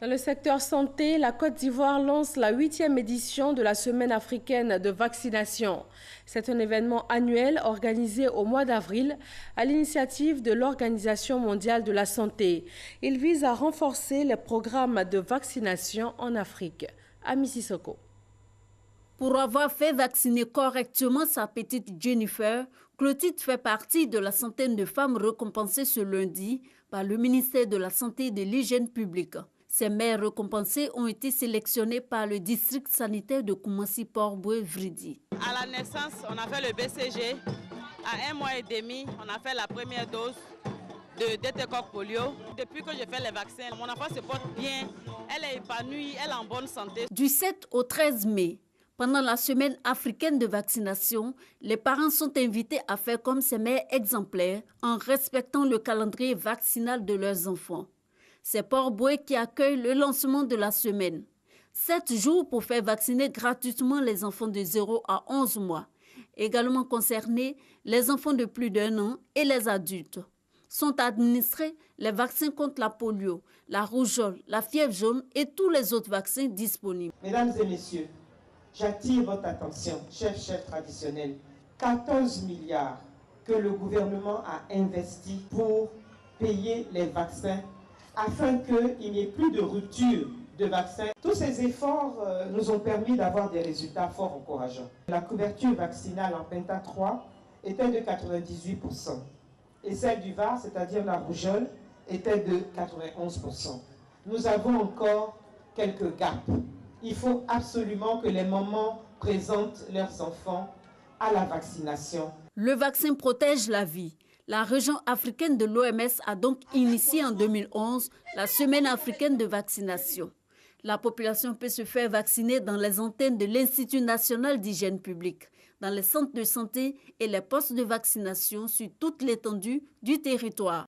Dans le secteur santé, la Côte d'Ivoire lance la 8e édition de la Semaine africaine de vaccination. C'est un événement annuel organisé au mois d'avril à l'initiative de l'Organisation mondiale de la santé. Il vise à renforcer les programmes de vaccination en Afrique. Ami Sissoko. Pour avoir fait vacciner correctement sa petite Jennifer, Clotilde fait partie de la centaine de femmes récompensées ce lundi par le ministère de la Santé et de l'Hygiène publique. Ces mères récompensées ont été sélectionnées par le district sanitaire de Koumassi-Port-Boué-Vridi. À la naissance, on a fait le BCG. À 1 mois et demi, on a fait la première dose de DT-Coq polio. Depuis que je fais les vaccins, mon enfant se porte bien, elle est épanouie, elle est en bonne santé. Du 7 au 13 mai, pendant la semaine africaine de vaccination, les parents sont invités à faire comme ces mères exemplaires en respectant le calendrier vaccinal de leurs enfants. C'est Port-Boué qui accueille le lancement de la semaine. 7 jours pour faire vacciner gratuitement les enfants de 0 à 11 mois. Également concernés, les enfants de plus d'1 an et les adultes. Sont administrés les vaccins contre la polio, la rougeole, la fièvre jaune et tous les autres vaccins disponibles. Mesdames et messieurs, j'attire votre attention, chefs traditionnels. 14 milliards que le gouvernement a investi pour payer les vaccins afin qu'il n'y ait plus de rupture de vaccins. Tous ces efforts nous ont permis d'avoir des résultats fort encourageants. La couverture vaccinale en Penta 3 était de 98%. Et celle du VAR, c'est-à-dire la rougeole, était de 91%. Nous avons encore quelques gaps. Il faut absolument que les mamans présentent leurs enfants à la vaccination. Le vaccin protège la vie. La région africaine de l'OMS a donc initié en 2011 la Semaine africaine de vaccination. La population peut se faire vacciner dans les antennes de l'Institut national d'hygiène publique, dans les centres de santé et les postes de vaccination sur toute l'étendue du territoire.